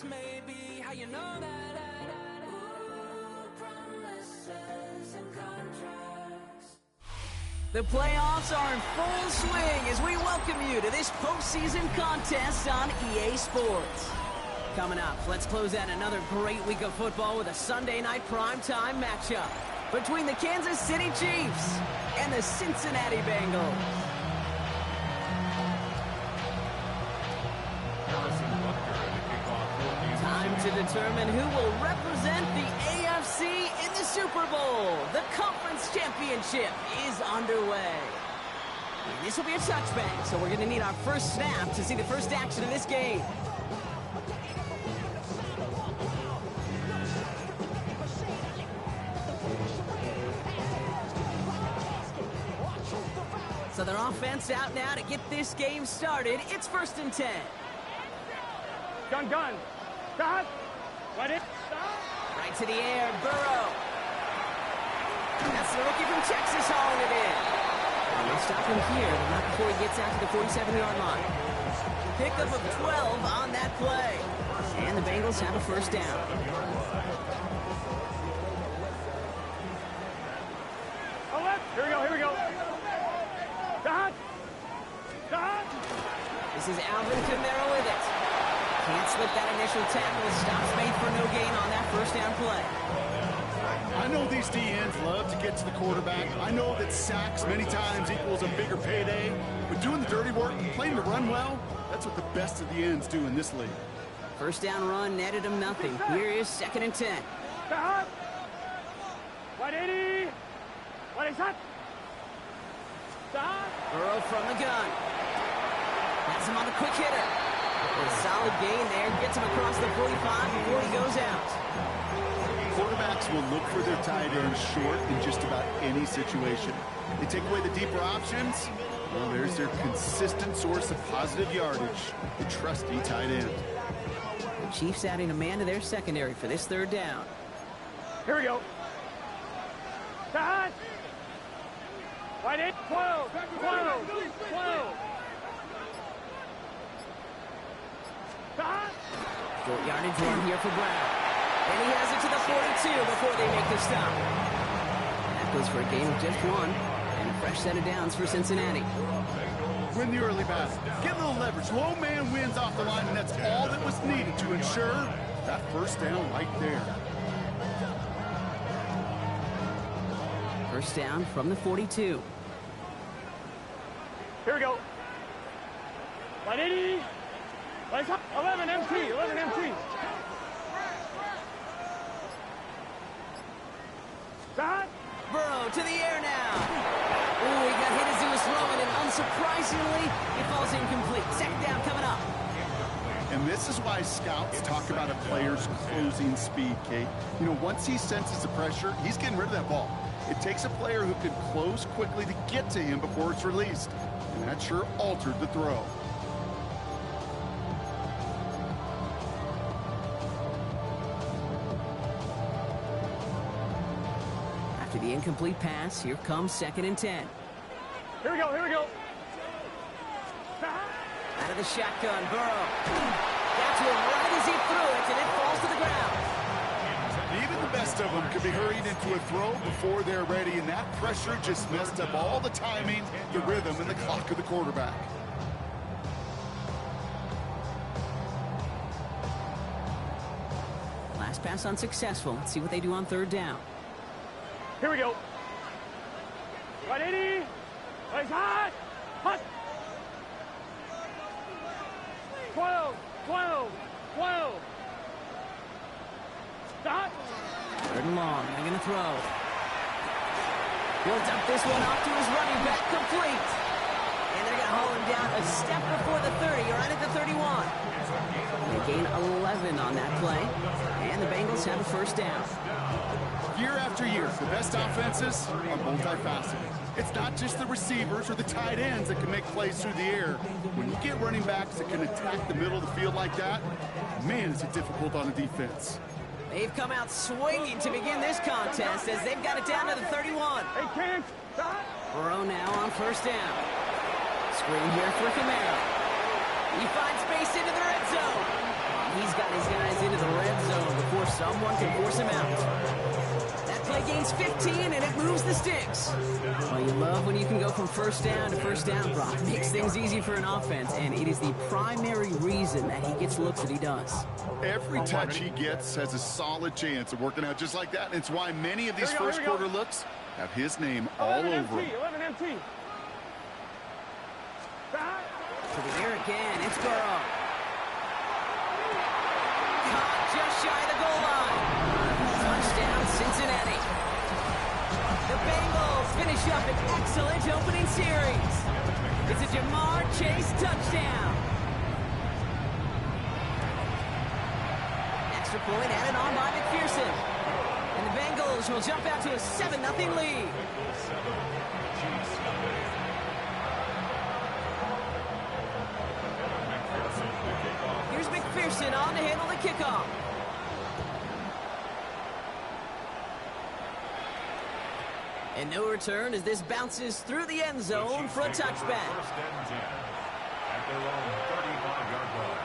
This may be how you know that. Promises and contracts. The playoffs are in full swing as we welcome you to this postseason contest on EA Sports. Coming up, let's close out another great week of football with a Sunday night primetime matchup between the Kansas City Chiefs and the Cincinnati Bengals. Time to determine who will represent the AFC in the Super Bowl. The conference championship is underway. And this will be a touchback, so we're going to need our first snap to see the first action of this game. So their offense out now to get this game started. It's 1st and 10. Gun. Stop. Let it stop. Right to the air, Burrow. That's the rookie from Texas hauling it in. And they'll stop him here, but not before he gets out to the 47-yard line. Pickup of 12 on that play. And the Bengals have a first down. Oh, left. Here we go. Stop. This is Alvin Kamara with it. Can't slip that initial tackle. Stops made for no gain on that first down play. I know these DNs love to get to the quarterback. I know that sacks many times equals a bigger payday. But doing the dirty work and playing the run well, that's what the best of the ends do in this league. First down run netted him nothing. Here is 2nd and 10. Stop. 180. What is that? Stop. Burrow from the gun. Has him on the quick hitter. A solid gain there. Gets him across the 45 before he goes out. Quarterbacks will look for their tight ends short in just about any situation. They take away the deeper options. Well, there's their consistent source of positive yardage, the trusty tight end. The Chiefs adding a man to their secondary for this 3rd down. Here we go. Stop. 12. Stop. Short yardage run here for Brown. And he has it to the 42 before they make the stop. That goes for a gain of just 1. And a fresh set of downs for Cincinnati. Win the early battle. Get a little leverage. Low man wins off the line, and that's all that was needed to ensure that first down right there. First down from the 42. Here we go. 180. 11 MT. Stop. Burrow to the air now. Ooh, he got hit as he was throwing, and unsurprisingly, it falls incomplete. 2nd down coming up. And this is why scouts talk about a player's closing speed, Kate. You know, once he senses the pressure, he's getting rid of that ball. It takes a player who can close quickly to get to him before it's released. And that sure altered the throw. After the incomplete pass, here comes 2nd and 10. Here we go. Out of the shotgun, Burrow. Got to him right as he threw it, and it falls to the ground. Even the best of them could be hurried into a throw before they're ready, and that pressure just messed up all the timing, the rhythm, and the clock of the quarterback. Last pass unsuccessful. Let's see what they do on 3rd down. Here we go. 180. Place hot. 12. Stop. 3rd and long. They're going to throw. He'll dump this one off to his running back. Complete. And they're going to haul him down a step before the 30. Right at the 31. They gain 11 on that play. And the Bengals have a first down. Year after year, the best offenses are multifaceted. It's not just the receivers or the tight ends that can make plays through the air. When you get running backs that can attack the middle of the field like that, man, is it difficult on a defense. They've come out swinging to begin this contest as they've got it down to the 31. Hey, can't stop. Burrow now on first down. Screen here for Kamara. He finds space into the red zone. He's got his guys into the red zone before someone can force him out. That play gains 15, and it moves the sticks. Well, you love when you can go from first down to first down, Brock. Makes things easy for an offense, and it is the primary reason that he gets looks that he does. Every touch he gets has a solid chance of working out just like that. And it's why many of these first quarter looks have his name all over them. 11 MT. To the air again, it's Burrow. Caught just shy of the goal line. Touchdown, Cincinnati. The Bengals finish up an excellent opening series. It's a Jamar Chase touchdown. Extra point added on by McPherson. And the Bengals will jump out to a 7-0 lead. Here's McPherson on to handle the kickoff. And no return as this bounces through the end zone for a touchback. First and 10 at their own 35-yard line.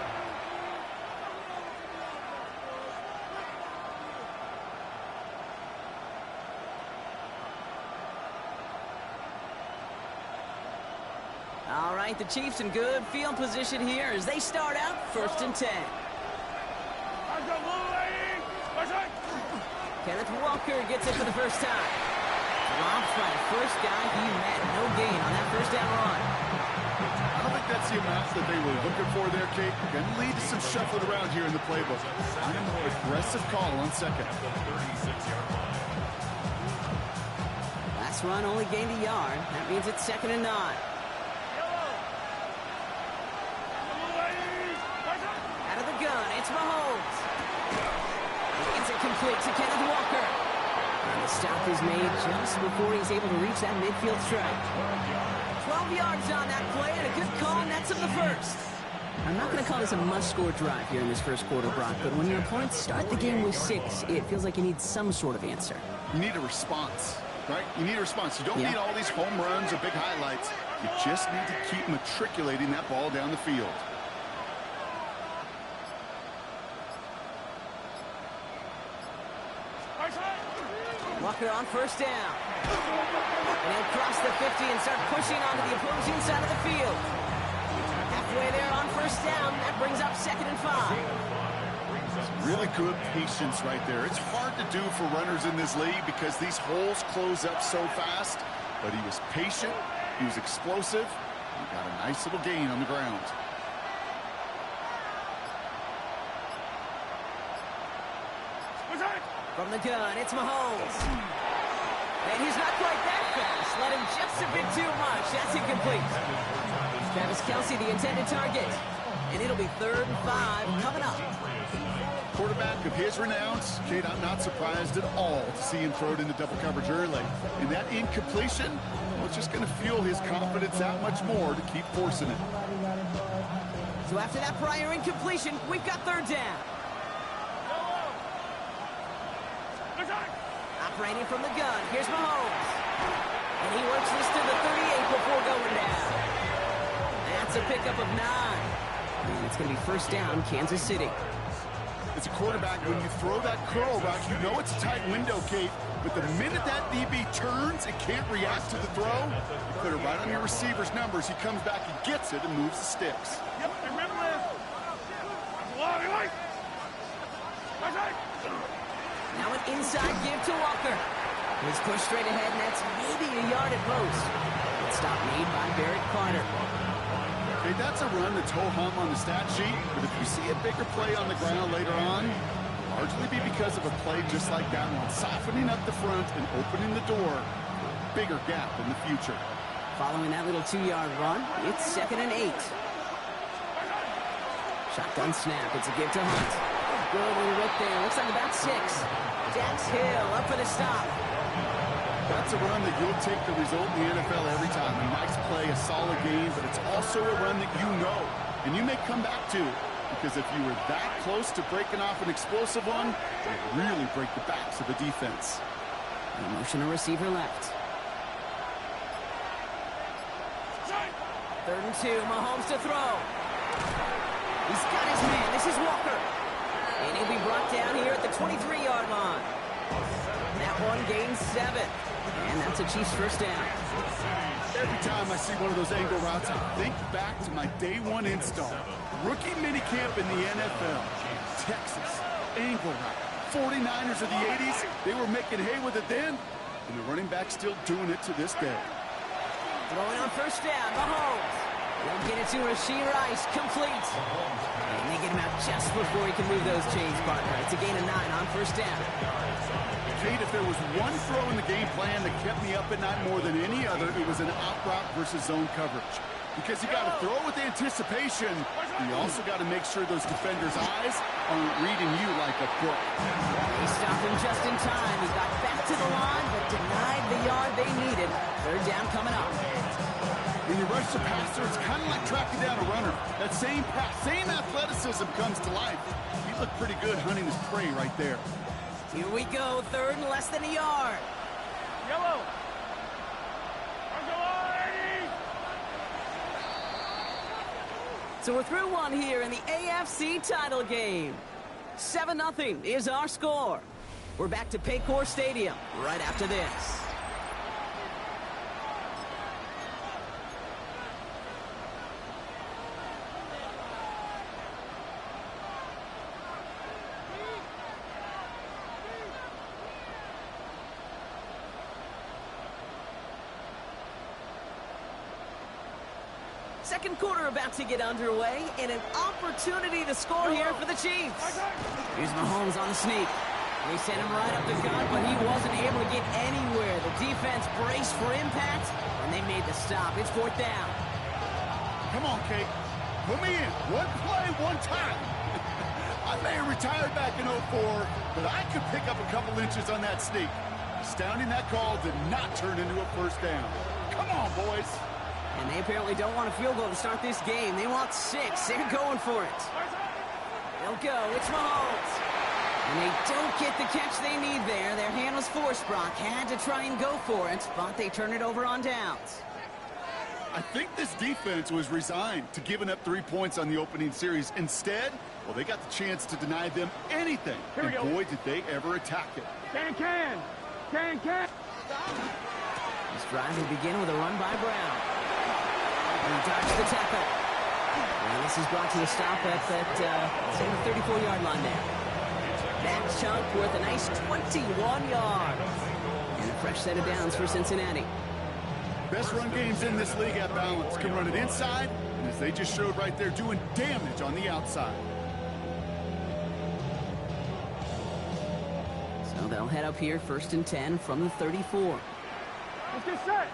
All right, the Chiefs in good field position here as they start out 1st and 10. Kenneth Walker gets it for the first time. Dropped by the first guy he met. No gain on that first down run. I don't think that's the amount that they were looking for there, Kate. Going to lead to some shuffling around here in the playbook. On a more aggressive call on second. Last run only gained a yard. That means it's 2nd and 9. Out of the gun, it's Mahomes. It's complete to Kenneth Walker. And the stop is made just before he's able to reach that midfield strike. 12 yards on that play and a good call nets him the first. I'm not going to call this a must-score drive here in this first quarter, Brock, but when your opponents start the game with 6, it feels like you need some sort of answer. You need a response, right? You need a response. You don't need all these home runs or big highlights. You just need to keep matriculating that ball down the field. Walker on first down. And he'll cross the 50 and start pushing onto the opposing side of the field. Halfway there on first down. That brings up 2nd and 5. Really good patience right there. It's hard to do for runners in this league because these holes close up so fast. But he was patient. He was explosive. He got a nice little gain on the ground. From the gun, it's Mahomes. And he's not quite that fast. Let him just a bit too much. That's incomplete. Travis Kelce, the intended target. And it'll be 3rd and 5 coming up. Quarterback of his renowns, Kate, I'm not surprised at all to see him throw it into double coverage early. And that incompletion, well, it's just going to fuel his confidence that much more to keep forcing it. So after that prior incompletion, we've got 3rd down. Operating from the gun, here's Mahomes. And he works this to the 38 before going down. That's a pickup of 9. And it's going to be 1st down, Kansas City. As a quarterback, when you throw that curl route, you know it's a tight window, Kate. But the minute that DB turns and can't react to the throw, you put it right on your receiver's numbers. He comes back and gets it and moves the sticks. Yep, remember this. Now an inside give to Walker. He's pushed straight ahead, and that's maybe a yard at most. Stop made by Barrett Carter. Okay, that's a run that's ho-hum on the stat sheet, but if you see a bigger play on the ground later on, it'll largely be because of a play just like that one, softening up the front and opening the door for a bigger gap in the future. Following that little 2-yard run, it's 2nd and 8. Shotgun snap, it's a give to Hunt. Good little rip there, looks like about 6. Dax Hill up for the stop. That's a run that you'll take the result in the NFL every time. A nice play, a solid game, but it's also a run that you know and you may come back to, because if you were that close to breaking off an explosive one, it would really break the backs of the defense. A motion to receiver left. 3rd and 2, Mahomes to throw. He's got his man. This is Walker. 23-yard line. That one gains 7. And that's a Chiefs first down. Every time I see one of those angle routes, I think back to my day one install. Rookie minicamp in the NFL. Texas, angle route. 49ers of the 80s, they were making hay with it then, and the running back still doing it to this day. Throwing on first down, Mahomes. They'll get it to Rashee Rice, complete. And they get him out just before he can move those chains, partner. It's a gain of 9 on first down. Kate, if there was one throw in the game plan that kept me up at night more than any other, it was an out route versus zone coverage. Because you got to throw with anticipation, you also got to make sure those defenders' eyes aren't reading you like a book. They stopped him just in time. He got back to the line, but denied the yard they needed. Third down coming up. When you rush the passer, it's kind of like tracking down a runner. That same pass, same athleticism comes to life. He looked pretty good hunting his prey right there. Here we go, third and less than a yard. Yellow. So we're through one here in the AFC title game. 7-0 is our score. We're back to Paycor Stadium right after this. Second quarter about to get underway, and an opportunity to score here for the Chiefs. Here's Mahomes on the sneak. They sent him right up the gut, but he wasn't able to get anywhere. The defense braced for impact, and they made the stop. It's fourth down. Come on, Kate. Put me in. One play, one time. I may have retired back in 04, but I could pick up a couple inches on that sneak. Astounding that call did not turn into a first down. Come on, boys. And they apparently don't want a field goal to start this game. They want 6. They're going for it. They'll go. It's Mahomes. And they don't get the catch they need there. Their hand was forced, Brock. Had to try and go for it, but they turn it over on downs. I think this defense was resigned to giving up 3 points on the opening series. Instead, well, they got the chance to deny them anything. And boy, did they ever attack it. Can. This drive will begin with a run by Brown. And he dodged the tackle. And this is brought to a stop at that 34-yard line there. That chunk worth a nice 21 yards. And a fresh set of downs for Cincinnati. Best run games in this league at balance. Can run it inside, and as they just showed right there, doing damage on the outside. So they'll head up here, 1st and 10 from the 34. Let's get set.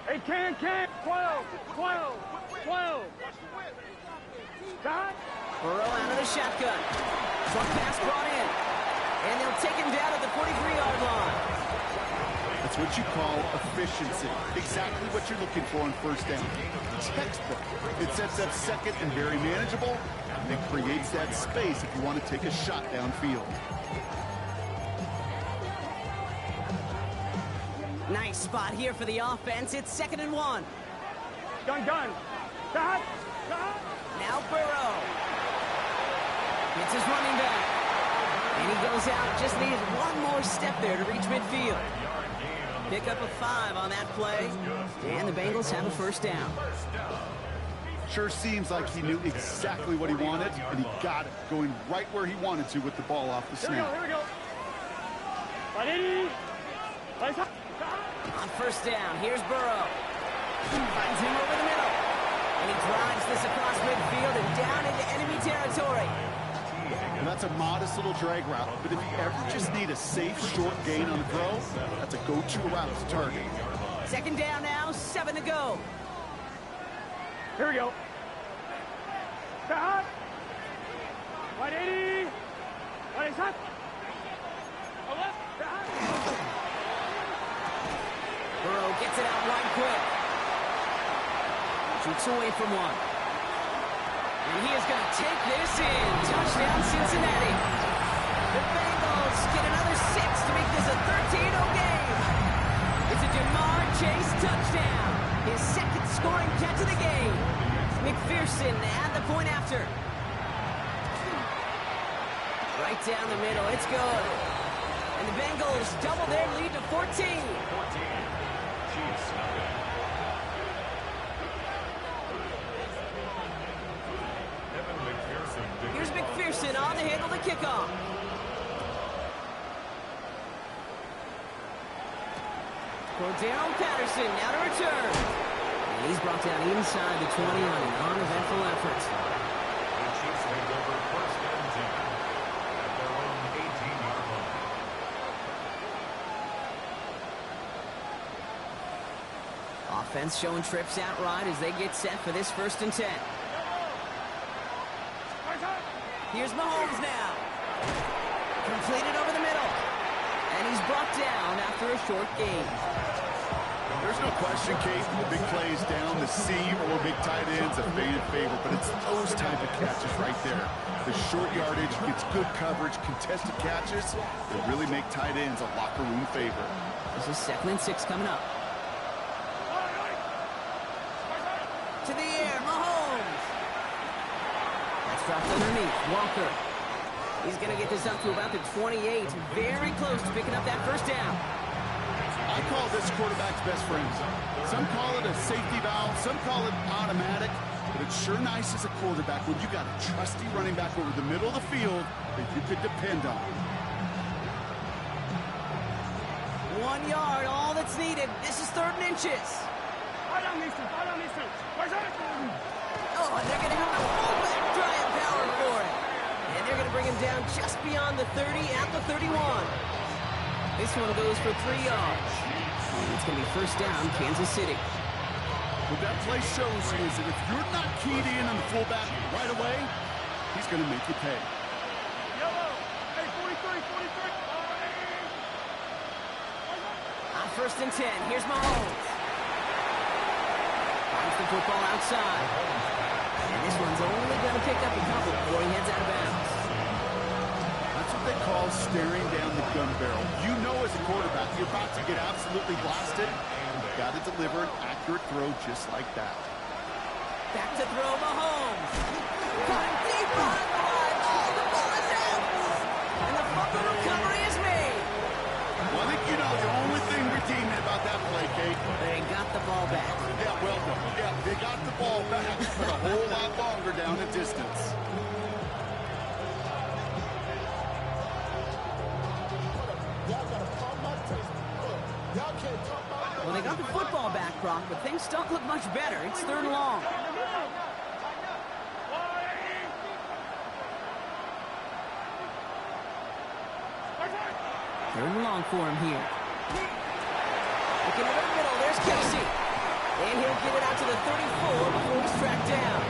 Hey, can. 12. Dot. Burrow out of the shotgun. Front pass brought in. And they'll take him down at the 43-yard line. That's what you call efficiency. Exactly what you're looking for on first down. Textbook. It sets up second and very manageable, and it creates that space if you want to take a shot downfield. Nice spot here for the offense. It's 2nd and 1. Gun. Dot. Now Burrow. It's his running back. And he goes out. Just needed one more step there to reach midfield. Pick up a 5 on that play. And the Bengals have a first down. Sure seems like he knew exactly what he wanted, and he got it, going right where he wanted to with the ball off the snap. Here we go. 180. On first down, here's Burrow. Finds him over the middle. And he drives this across midfield and down into enemy territory. And that's a modest little drag route, but if you ever just need a safe, short gain on the throw, that's a go-to route to target. 2nd down now, 7 to go. Here we go. Dot. 180. 180. Burrow gets it out wide quick. Shoots away from one. And he is going to take this in. Touchdown, Cincinnati. The Bengals get another 6 to make this a 13-0 game. It's a Jamar Chase touchdown. His 2nd scoring catch of the game. McPherson at the point after. Right down the middle. It's good. And the Bengals double their lead to 14. 14. Chiefs nothing. Evan McPherson. Here's McPherson on to handle the kickoff. Cordero Patterson now to return. And he's brought down inside the 20 on an uneventful effort. The Chiefs take over first and 10 at their own 18-yard line. Offense showing trips out right as they get set for this first and 10. Here's Mahomes now. Completed over the middle. And he's brought down after a short gain. There's no question, Kate, the big plays down the seam or big tight ends, a fan favorite, but it's those type of catches right there. The short yardage gets good coverage, contested catches that really make tight ends a locker room favorite. This is 2nd and 6 coming up. To the air, Mahomes. That's dropped underneath. Walker. He's going to get this up to about the 28. Very close to picking up that first down. I call this quarterback's best friend. Some call it a safety valve, some call it automatic, but it's sure nice as a quarterback when you got a trusty running back over the middle of the field that you could depend on. 1 yard, all that's needed. This is 3rd and inches. Oh, and they're going to have a fullback drive power for it. And they're going to bring him down just beyond the 30 at the 31. This one goes for 3 yards. And it's going to be first down, Kansas City. What that play shows you is that if you're not keyed in on the fullback right away, he's going to make you pay. On 1st and 10, here's Mahomes. Finds the football outside. And this one's only going to pick up a couple before he heads out of bounds. That's what they call staring down the gun barrel. You know as a quarterback, you're about to get absolutely blasted. You've got to deliver an accurate throw just like that. Back to throw, Mahomes. Cutting deep behind the line. Oh, the ball is out. And the fumble recovery is made. Well, I think you know the only thing redeeming about that play, Kate. They got the ball back. Yeah, well done. Yeah, they got the ball back, but a whole lot longer down the distance. Well, they got the football back, Brock, but things don't look much better. It's 3rd and long. Third and long for him here. Looking over the middle, there's Casey. And he'll get it out to the 34 before he's tracked down.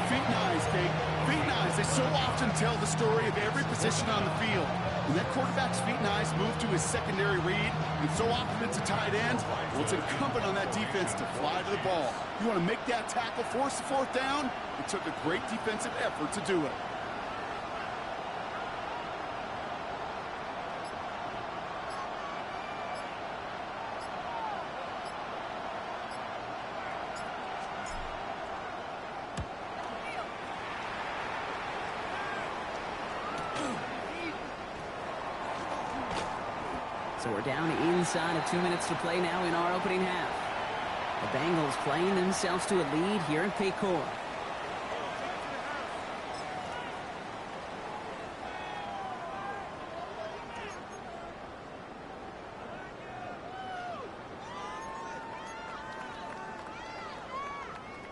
Feet and eyes, Kate. Feet and eyes. They so often tell the story of every position on the field. When that quarterback's feet and eyes move to his secondary read, and so often it's a tight end, well, it's incumbent on that defense to fly to the ball. You want to make that tackle, force the 4th down? It took a great defensive effort to do it. So we're down inside of 2 minutes to play now in our opening half. The Bengals playing themselves to a lead here in Paycor.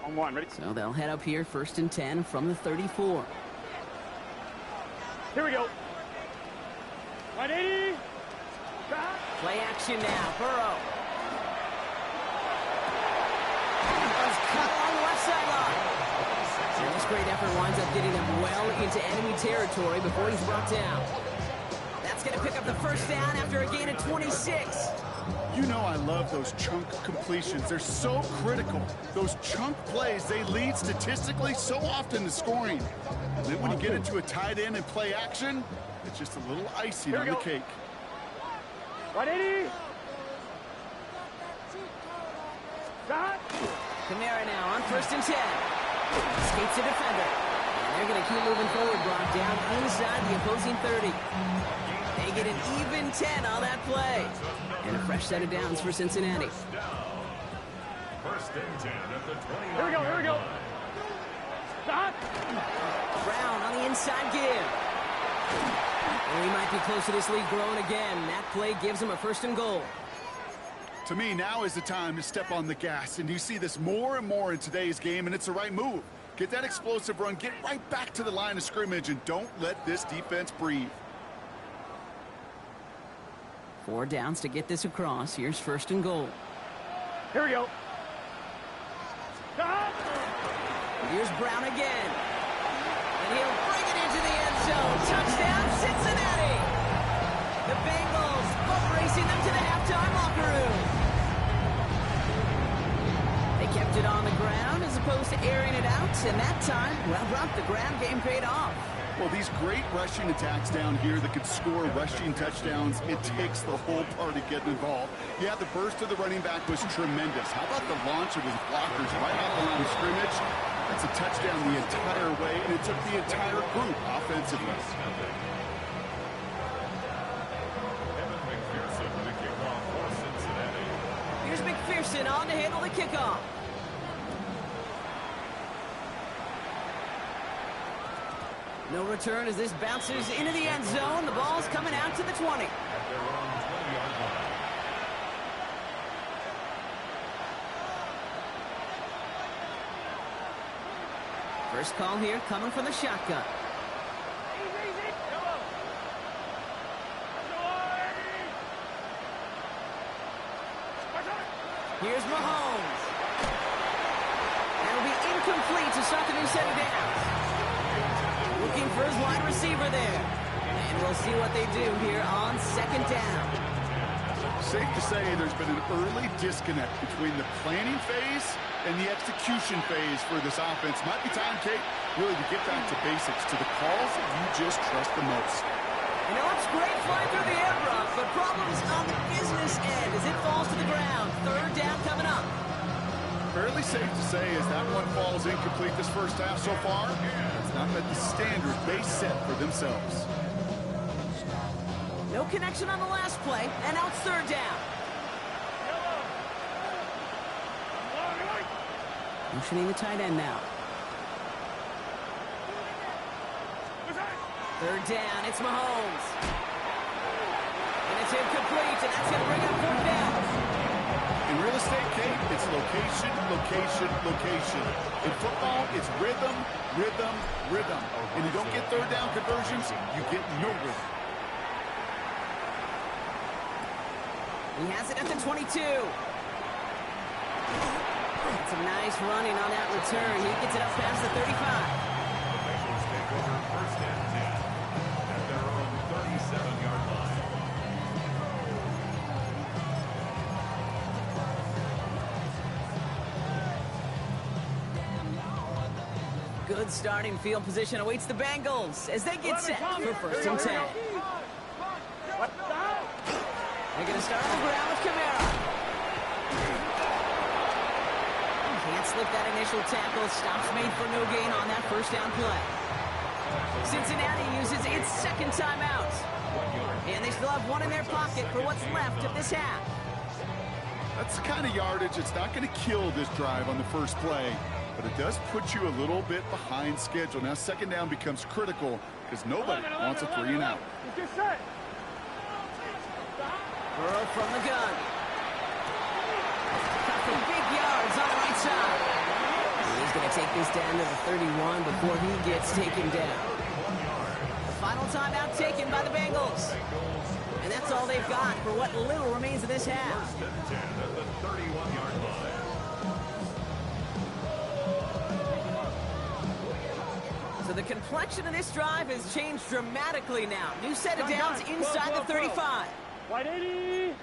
On 1, ready? So they'll head up here 1st and 10 from the 34. Here we go. 180. Play action now. Burrow. Was cut along the left sideline. And this great effort winds up getting them well into enemy territory before he's brought down. That's going to pick up the first down after a gain of 26. You know I love those chunk completions. They're so critical. Those chunk plays, they lead statistically so often to scoring. And then when you get into a tight end and play action, it's just a little icing on the cake. 180. Kamara now on 1st and 10. Escapes the defender. And they're going to keep moving forward, Brock. down inside the opposing 30. They get an even 10 on that play. And a fresh set of downs for Cincinnati. First and 10 at the 20. Here we go, here we go. Brown on the inside give. And he might be close to this lead growing again. That play gives him a first and goal. To me, now is the time to step on the gas, and you see this more and more in today's game, and it's the right move. Get that explosive run, get right back to the line of scrimmage, and don't let this defense breathe. 4 downs to get this across. Here's first and goal. Here we go. Here's Brown again. And he'll bring it into the end zone. Touchdown, Cincinnati! The Bengals both racing them to the halftime locker room. They kept it on the ground as opposed to airing it out. And that time, well, Brock, the ground game paid off. Well, these great rushing attacks down here that could score rushing touchdowns, it takes the whole party getting involved. Yeah, the burst of the running back was tremendous. How about the launch of his blockers right off the line of scrimmage? That's a touchdown the entire way, and it took the entire group offensively. Here's McPherson on to handle the kickoff. No return as this bounces into the end zone. The ball's coming out to the 20. First call here coming from the shotgun. Here's Mahomes. That'll be incomplete to start the new set of downs. Looking for his wide receiver there. And we'll see what they do here on second down. Safe to say there's been an early disconnect between the planning phase and the execution phase for this offense. Might be time, Kate, really to get back to basics, to the calls that you just trust the most. And it looks great flying through the air, Brock, but problems on the business end as it falls to the ground. Third down coming up. Fairly safe to say as that one falls incomplete this first half so far, it's not met the standard they set for themselves. No connection on the last play, and now it's third down. Motioning the tight end now. Third down, it's Mahomes. And it's incomplete, and that's going to bring up fourth down. In real estate, Kate, it's location, location, location. In football, it's rhythm, rhythm, rhythm. And you don't get third down conversions, you get no rhythm. He has it at the 22. Some nice running on that return. He gets it up past the 35. The Bengals take over first and 10 at their own 37-yard line. Good starting field position awaits the Bengals as they get set for first and 10. They're going to start on the ground with Kamara. Can't slip that initial tackle. Stops made for no gain on that first down play. Cincinnati uses its second timeout. And they still have one in their pocket for what's left of this half. That's the kind of yardage that's not going to kill this drive on the first play, but it does put you a little bit behind schedule. Now second down becomes critical because nobody wants a 3 and out. Burrow from the gun. Got some big yards on the right side. And he's going to take this down to the 31 before he gets taken down. The final timeout taken by the Bengals. And that's all they've got for what little remains of this half. First and 10 at the 31-yard line. So the complexion of this drive has changed dramatically now. New set of downs inside the 35. Wide 80.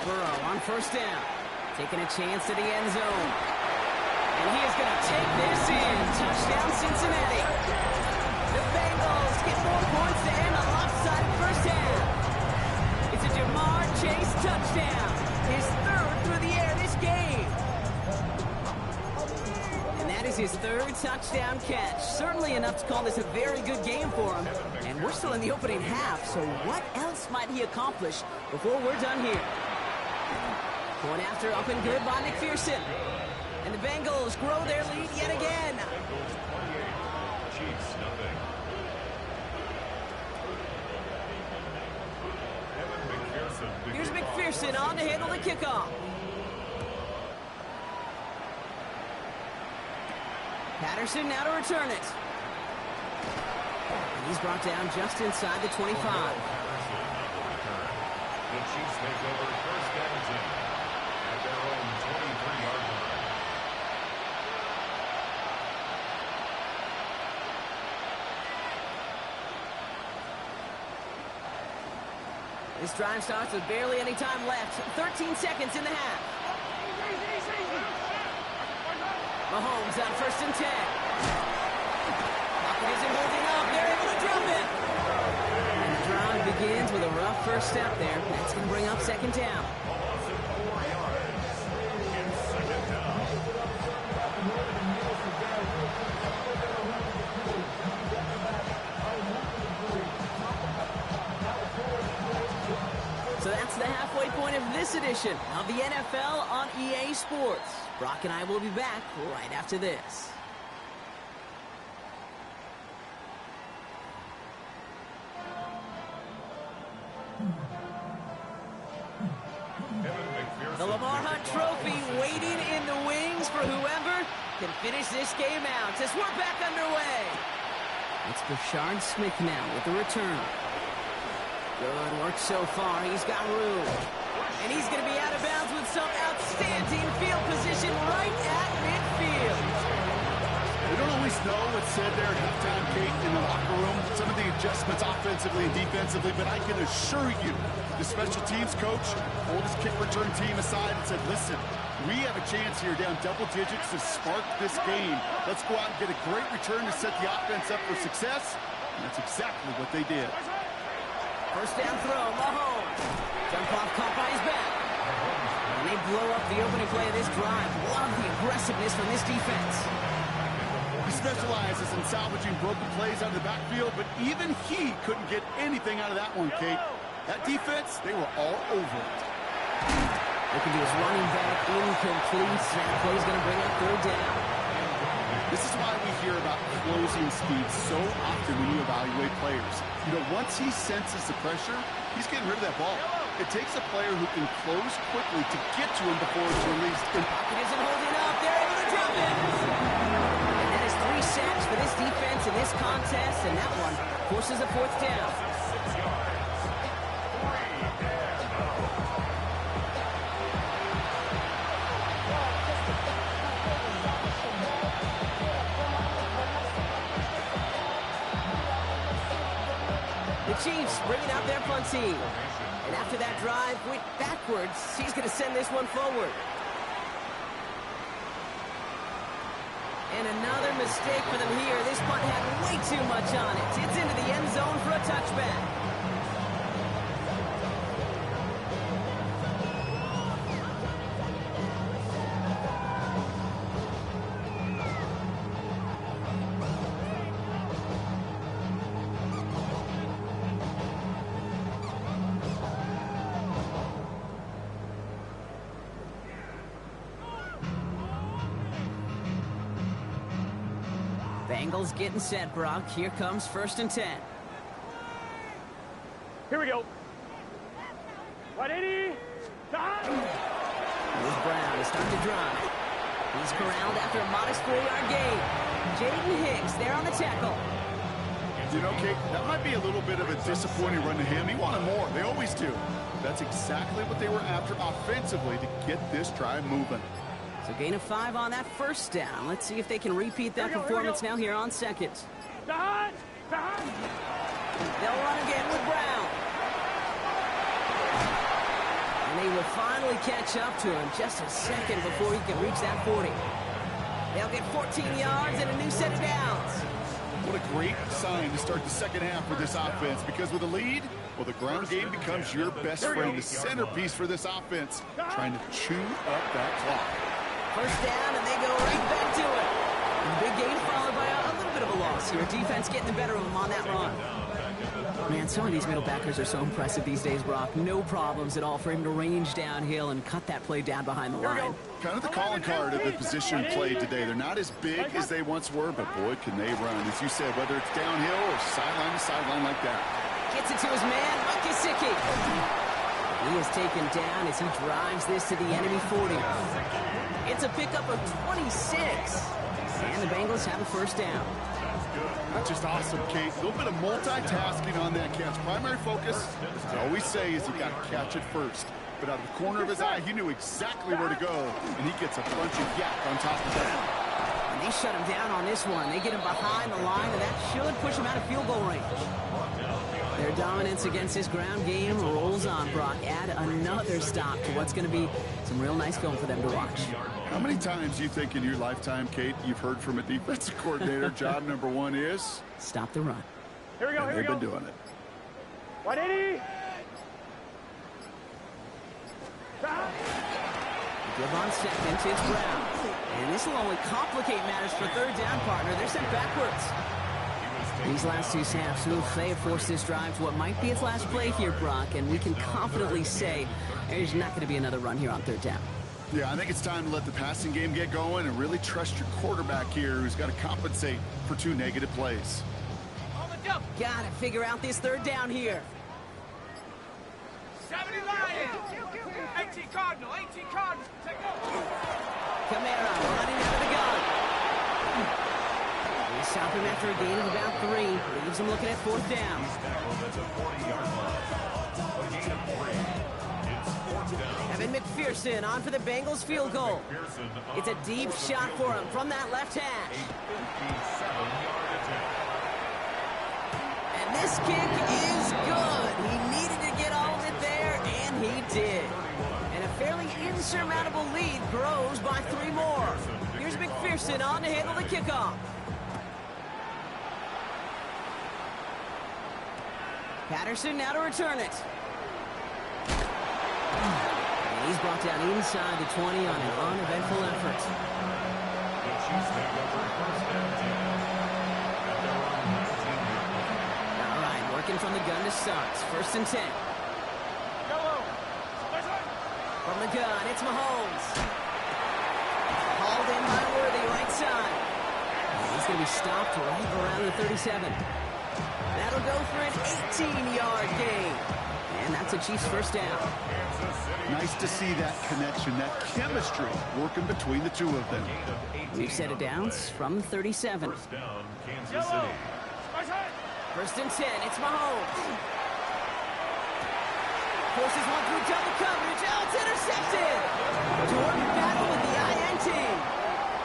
Burrow on first down. Taking a chance to the end zone. And he is going to take this in. Touchdown, Cincinnati. The Bengals get 4 points to end a lopsided first half. It's a Jamar Chase touchdown. His third through the air this game. And that is his third touchdown catch. Certainly enough to call this a very good game for him. And we're still in the opening half, so what else might he accomplish before we're done here? Point after up and good by McPherson. And the Bengals grow their lead yet again. Bengals 28, Chiefs nothing. Here's McPherson on to handle the kickoff. Patterson now to return it. And he's brought down just inside the 25. The Chiefs take over first and 10 at their own 23-yard line. This drive starts with barely any time left. 13 seconds in the half. Mahomes on first and 10. Pocket isn't holding up. They're able to drop it. And the drive begins with a rough first step there. That's going to bring up second down. Loss of 4 yards in second down. So that's the halfway point of this edition of the NFL on EA Sports. Brock and I will be back right after this. The Lamar Hunt Trophy waiting in the wings for whoever can finish this game out as we're back underway. It's Brashard Smith now with the return. Good work so far. He's got room. And he's going to be out of bounds with some outstanding field position right at midfield. We don't always know what's said there at halftime, Kate, in the locker room. Some of the adjustments offensively and defensively, but I can assure you, the special teams coach pulled his kick return team aside and said, listen, we have a chance here down double digits to spark this game. Let's go out and get a great return to set the offense up for success. And that's exactly what they did. First down throw, Mahomes. Jump off caught by his back. And they blow up the opening play of this drive. Love the aggressiveness from this defense. He specializes in salvaging broken plays out of the backfield, but even he couldn't get anything out of that one, Kate. That defense, they were all over it. Looking to his running back, incomplete. That play's going to bring up third down. This is why we hear about closing speed so often when you evaluate players. You know, once he senses the pressure, he's getting rid of that ball. It takes a player who can close quickly to get to him before it's released. Pocket isn't holding up. They're able to drop it. And that is 3 sacks for this defense in this contest, and that one forces a fourth down. 6 yards. 3 down. The Chiefs bringing out their punt team. And after that drive went backwards, he's going to send this one forward. And another mistake for them here. This punt had way too much on it. It's into the end zone for a touchback. Bengals getting set, Brock. Here comes first and 10. Here we go. 180. Here's Brown to start the drive. He's corralled after a modest 4-yard gain. Jaden Hicks there on the tackle. You know, Kate, that might be a little bit of a disappointing run to him. He wanted more. They always do. That's exactly what they were after offensively to get this drive moving. So gain of 5 on that first down. Let's see if they can repeat that performance now here on second. The hunt. They'll run again with Brown. And they will finally catch up to him just a second before he can reach that 40. They'll get 14 yards and a new set of downs. What a great sign to start the second half for this offense, because with a lead, well, the ground game becomes your best friend, the centerpiece for this offense, trying to chew up that clock. First down, and they go right back to it. Big gain followed by a little bit of a loss here. Defense getting the better of them on that run. Man, some of these middle backers are so impressive these days, Brock. No problems at all for him to range downhill and cut that play down behind the line. Kind of the calling card of the position played today. They're not as big as they once were, but boy, can they run. As you said, whether it's downhill or sideline to sideline like that. Gets it to his man, Makisiki. He is taken down as he drives this to the enemy 40. It's a pickup of 26. And the Bengals have a first down. That's just awesome, Kate. A little bit of multitasking on that catch. Primary focus, as I always say, is you got to catch it first. But out of the corner of his eye, he knew exactly where to go, and he gets a bunch of yak on top of that. And they shut him down on this one. They get him behind the line, and that should push him out of field goal range. Their dominance against this ground game rolls on, Brock. Add another stop to what's going to be some real nice film for them to watch. How many times do you think in your lifetime, Kate, you've heard from a defensive coordinator, job number one is? Stop the run. Here we go, here we go. They've been doing it. 180. Give on second, it's Brown. And this will only complicate matters for third down, partner. They're sent backwards. These last two snaps, they have forced this drive to what might be its last play here, Brock, and we can confidently say there's not going to be another run here on third down. Yeah, I think it's time to let the passing game get going and really trust your quarterback here, who's got to compensate for 2 negative plays. Got to figure out this third down here. 70 Lions. 18 Cardinal, 18 Cardinal. Take over. Camara running out of the gun. They stop him after a gain of about 3. Leaves him looking at fourth down. Evan McPherson on for the Bengals field goal. It's a deep shot for him from that left hash. And this kick is good. He needed to get all of it there, and he did. And a fairly insurmountable lead grows by 3 more. Here's McPherson on to handle the kickoff. Patterson now to return it. And he's brought down inside the 20 on an uneventful effort. All right, working from the gun to start. First and 10. From the gun, it's Mahomes. Hauled in by Worthy, right side. And he's going to be stopped right around the 37. That'll go for an 18-yard gain. And that's a Chiefs first down. Nice to see that connection, that chemistry working between the two of them. We've set it down from the 37. First down, Kansas City. First and 10, it's Mahomes. Forces one through double coverage. Oh, it's intercepted. Jordan battle with the INT.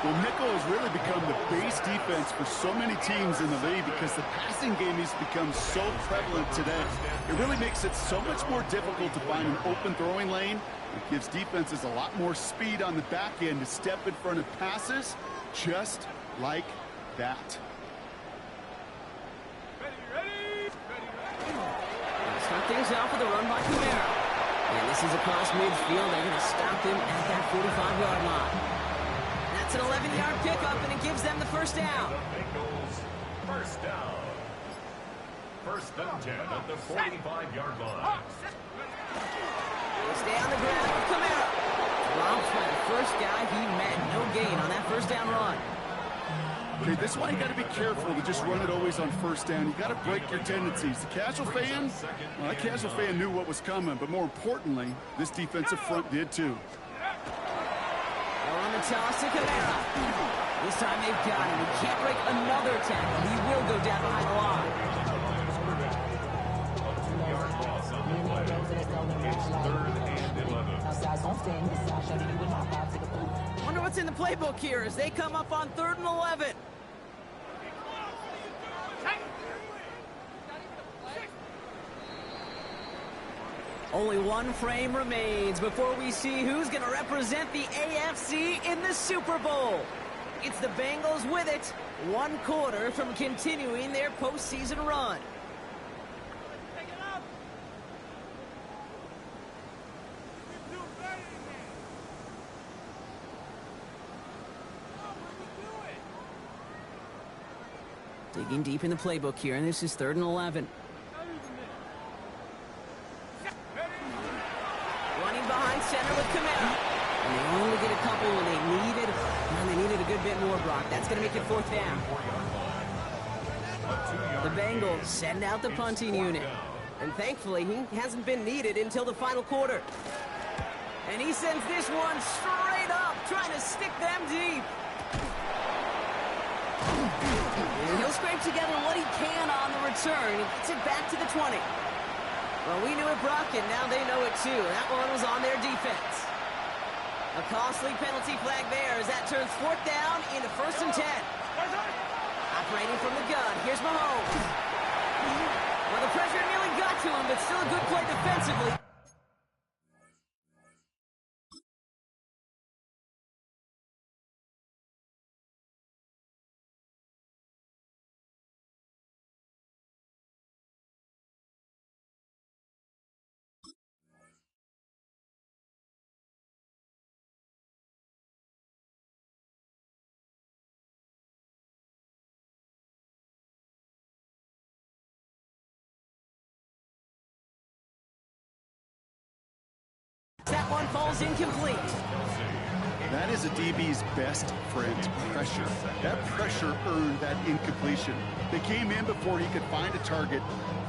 Well, nickel has really become the base defense for so many teams in the league because the passing game has become so prevalent today. It really makes it so much more difficult to find an open throwing lane. It gives defenses a lot more speed on the back end to step in front of passes just like that. Start things off with a run by Camara. And this is across midfield. They're going to stop him at that 45-yard line. That's an 11-yard pickup, and it gives them the first down. First down. First and 10 at the 45-yard line. They stay on the ground with Camara. Drops by the first guy he met. No gain on that first down run. Okay, this is why you got to be careful to just run it always on first down. You got to break your tendencies. The casual fan, well, that casual fan knew what was coming, but more importantly, this defensive front did too. On the toss to Camara. This time they've got him. He can't break another tackle. He will go down behind the line. Wonder what's in the playbook here as they come up on 3rd and 11. Only one frame remains before we see who's going to represent the AFC in the Super Bowl. It's the Bengals with it, 1 quarter from continuing their postseason run. Digging deep in the playbook here, and this is 3rd and 11. Running behind center with Kamara. And they only get a couple when they needed a good bit more, Brock. That's going to make it 4th down. The Bengals send out the punting unit. And thankfully, he hasn't been needed until the final quarter. And he sends this one straight up, trying to stick them deep. And he'll scrape together what he can on the return. He gets it back to the 20. Well, we knew it, Brock, and now they know it too. That one was on their defense. A costly penalty flag there as that turns 4th down into 1st and 10. Operating from the gun, here's Mahomes. Well, the pressure nearly got to him, but still a good play defensively. That one falls incomplete. That is a DB's best friend, pressure. That pressure earned that incompletion. They came in before he could find a target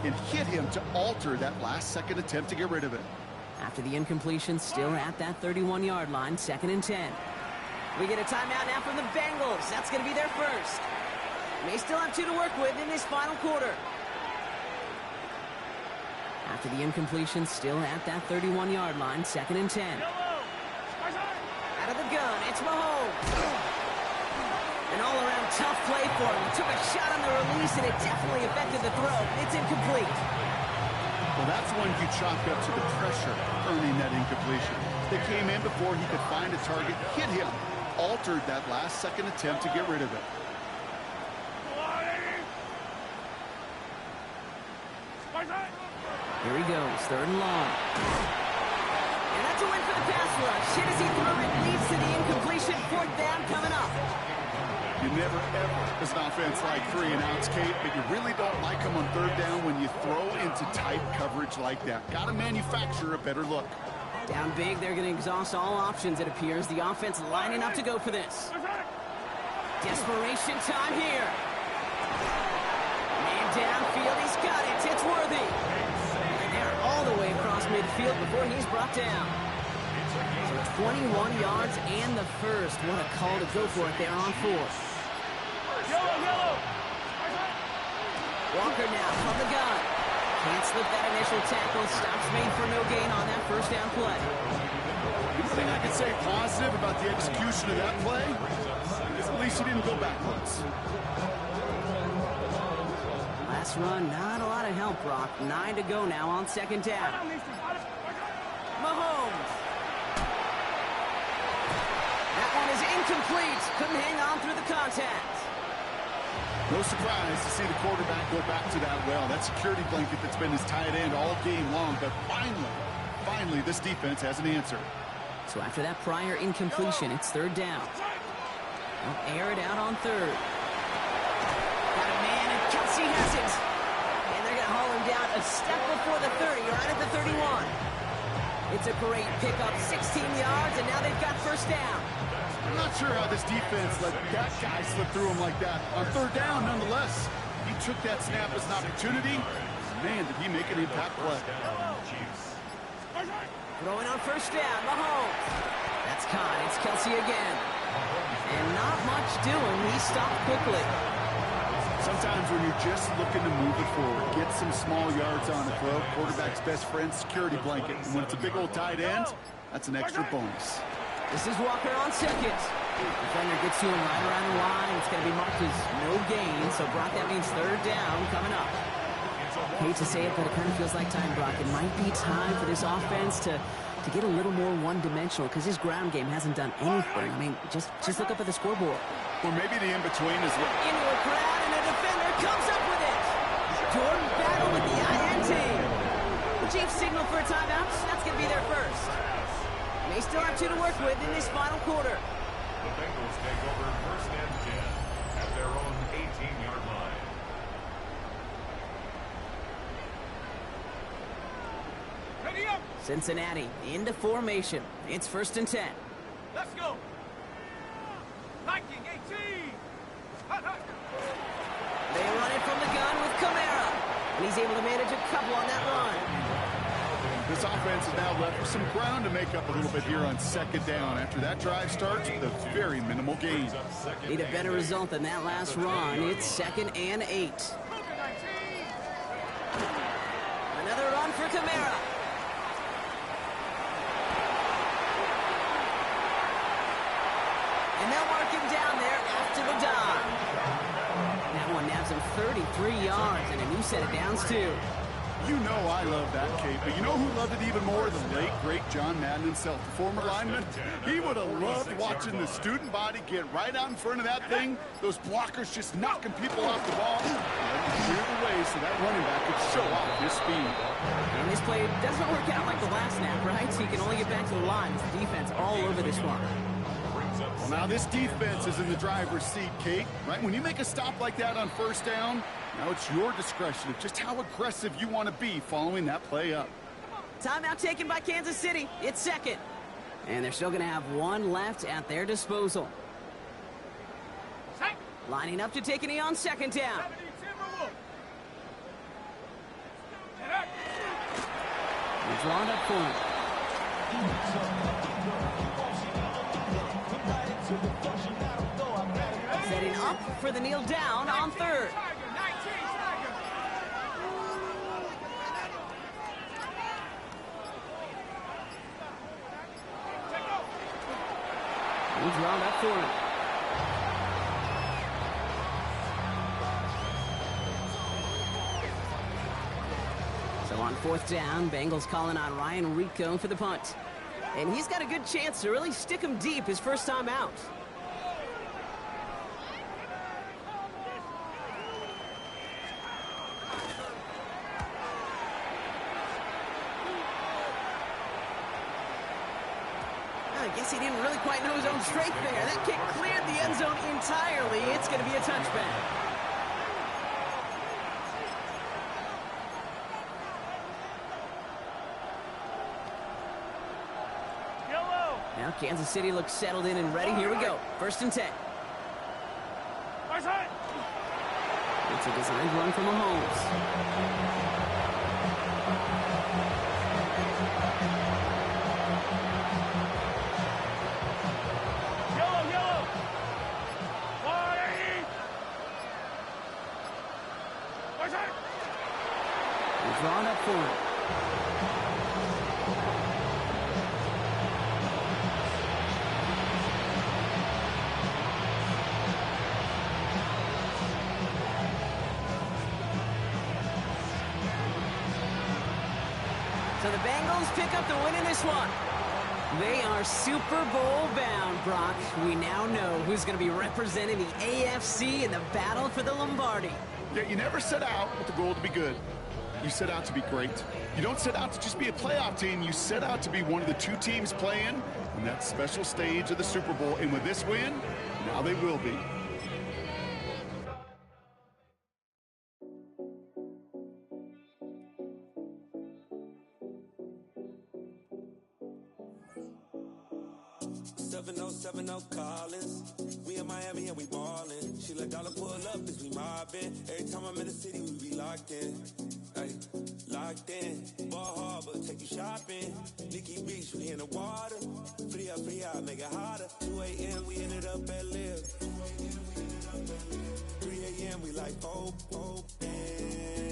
and hit him to alter that last-second attempt to get rid of it. After the incompletion, still at that 31-yard line, 2nd and 10. We get a timeout now from the Bengals. That's going to be their first. They still have 2 to work with in this final quarter. After the incompletion, still at that 31-yard line, 2nd and 10. Out of the gun, it's Mahomes. An all-around tough play for him. He took a shot on the release, and it definitely affected the throw. It's incomplete. Well, that's one you chalk up to the pressure earning that incompletion. They came in before he could find a target, hit him, altered that last-second attempt to get rid of it. Here he goes, 3rd and long. And that's a win for the pass rush. Hit as he threw it, leads to the incompletion. 4th down coming up. You never, ever, as an offense, like 3 and outs, Kate, but you really don't like them on 3rd down when you throw into tight coverage like that. Got to manufacture a better look. Down big, they're going to exhaust all options, it appears. The offense lining up to go for this. Desperation time here. Man downfield, he's got it. It's worthy. And they're all the way across midfield before he's brought down. So 21 yards and the first. What a call to go for it there on 4th. Walker now from the gun. Can't slip that initial tackle. Stops made for no gain on that 1st down play. The thing I can say positive about the execution of that play is at least he didn't go backwards. Last run, not a lot of help, Brock. 9 to go now on 2nd down. Mahomes. That one is incomplete. Couldn't hang on through the contact. No surprise to see the quarterback go back to that well. That security blanket that's been his tight end all game long. But finally, this defense has an answer. So after that prior incompletion, it's 3rd down. They'll air it out on 3rd. Got a man, and Kelsey has it. And they're going to haul him down a step before the 30, right at the 31. It's a great pickup, 16 yards, and now they've got 1st down. I'm not sure how this defense let that guy slip through him like that. On 3rd down, nonetheless, he took that snap as an opportunity. Man, did he make an impact play. Throwing on 1st down, Mahomes. That's caught. It's Kelsey again. And not much doing. He stopped quickly. Sometimes when you're just looking to move it forward, get some small yards on the throw, quarterback's best friend, security blanket. And when it's a big old tight end, that's an extra bonus. This is Walker on 2nd. Defender gets to him right around the line. It's going to be marked as no gain. So, Brock, that means 3rd down coming up. Hate to say it, but it kind of feels like time, Brock. It might be time for this offense to get a little more one-dimensional because his ground game hasn't done anything. I mean, just look up at the scoreboard. Or maybe the in-between is what... Into a crowd, and a defender comes up with it. Jordan Battle with the INT. The Chiefs signal for a timeout. That's going to be their first. They still have 2 to work with in this final quarter. The Bengals take over 1st and 10 at their own 18-yard line. Cincinnati into formation. It's 1st and 10. Let's go. Viking 18. Hot, hot. They run it from the gun with Kamara. And he's able to manage a couple on that run. This offense is now left with some ground to make up a little bit here on 2nd down after that drive starts with a very minimal gain. Need a better result than that last run. It's 2nd and 8. Another run for Kamara. And they'll mark him down there after the dive. That one nabs him 33 yards and a new set of downs, too. You know I love that, Kate, but you know who loved it even more? The late, great John Madden himself, the former lineman. He would have loved watching the student body get right out in front of that thing, those blockers just knocking people off the ball, and clear the way so that running back could show off his speed. And this play doesn't work out like the last snap, right? So you can only get back to the line with the defense all over this one. Well, now this defense is in the driver's seat, Kate, right? When you make a stop like that on 1st down, now it's your discretion of just how aggressive you want to be following that play up. Timeout taken by Kansas City. It's 2nd. And they're still going to have one left at their disposal. Lining up to take a knee on 2nd down. They're drawn up for him. Setting up for the kneel down on 3rd. He's drawn up for him. So on 4th down, Bengals calling on Ryan Rico for the punt. And he's got a good chance to really stick him deep his first time out. I guess he didn't really quite know his own strength there. That kick cleared the end zone entirely. It's going to be a touchback. Yellow. Now Kansas City looks settled in and ready. Here we go. 1st and 10. It's a designed run from Mahomes. Drawn up for him. So the Bengals pick up the win in this one. They are Super Bowl bound, Brock. We now know who's going to be representing the AFC in the battle for the Lombardi. Yeah, you never set out with the goal to be good. You set out to be great. You don't set out to just be a playoff team. You set out to be one of the 2 teams playing in that special stage of the Super Bowl. And with this win, now they will be. Collins. We in Miami and we ballin'. She let dollar pull up as we mobbin'. Every time I'm in the city, we be locked in. Ay, locked in. Ball Harbor, take you shopping. Nikki Beach, we in the water. Free up, make it hotter. 2 a.m. we ended up at Live. 3 a.m. we like hope, and